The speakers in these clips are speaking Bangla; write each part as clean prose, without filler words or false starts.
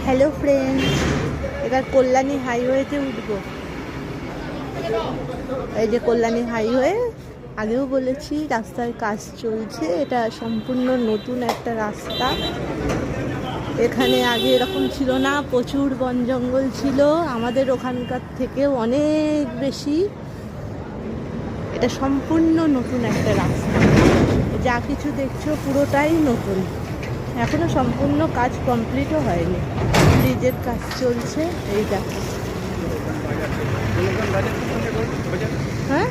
হ্যালো ফ্রেন্ডস, এবার কল্যাণী হাইওয়েতে উঠবো। এই যে কল্যাণী হাইওয়ে, আগেও বলেছি রাস্তার কাজ চলছে। এটা সম্পূর্ণ নতুন একটা রাস্তা। এখানে আগে এরকম ছিল না, প্রচুর বন জঙ্গল ছিল, আমাদের ওখানকার থেকেও অনেক বেশি। এটা সম্পূর্ণ নতুন একটা রাস্তা, যা কিছু দেখছো পুরোটাই নতুন। এখনো সম্পূর্ণ কাজ কমপ্লিটও হয়নি, ব্রিজের কাজ চলছে। এই দেখো, হ্যাঁ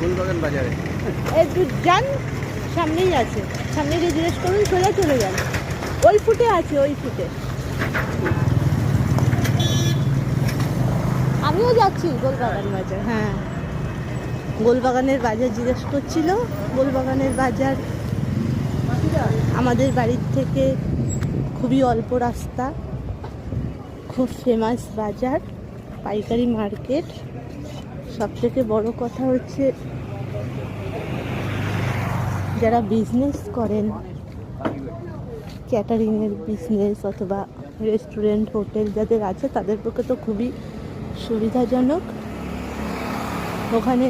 এই যান, সামনেই আছে, সামনে গিয়ে জিজ্ঞেস করুন, সোজা চলে যান, ওই ফুটে আছে, ওই ফুটে। আমিও যাচ্ছি গোলবাগান বাজার। হ্যাঁ, গোলবাগানের বাজার জিজ্ঞেস করছিল। গোলবাগানের বাজার আমাদের বাড়ির থেকে খুবই অল্প রাস্তা, খুব ফেমাস বাজার, পাইকারি মার্কেট। সবথেকে বড় কথা হচ্ছে, যারা বিজনেস করেন, ক্যাটারিংয়ের বিজনেস অথবা রেস্টুরেন্ট হোটেল যাদের আছে, তাদের পক্ষে তো খুবই সুবিধাজনক। ওখানে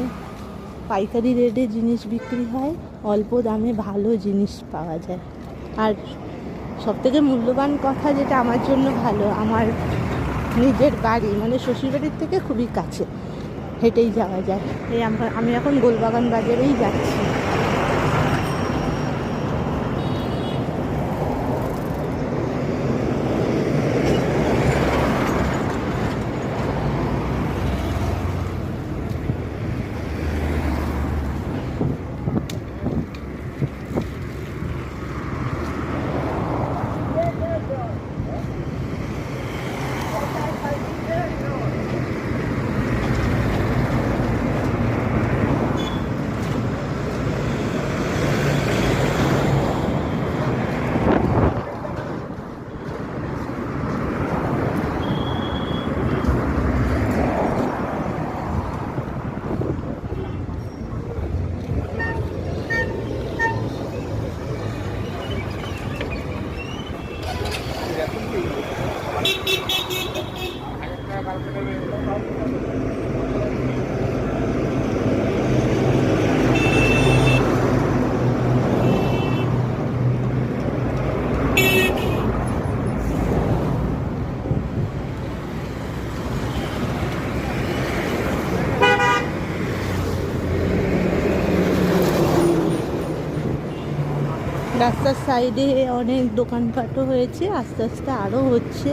পাইকারি রেটে জিনিস বিক্রি হয়, অল্প দামে ভালো জিনিস পাওয়া যায়। আর সবথেকে মূল্যবান কথা, যেটা আমার জন্য ভালো, আমার নিজের বাড়ি মানে শ্বশুরবাড়ির থেকে খুবই কাছে, হেঁটেই যাওয়া যায়। এই আমি এখন গোলবাগান বাজারেই যাচ্ছি। রাস্তার সাইডে অনেক দোকানপাটও হয়েছে, আস্তে আস্তে আরও হচ্ছে।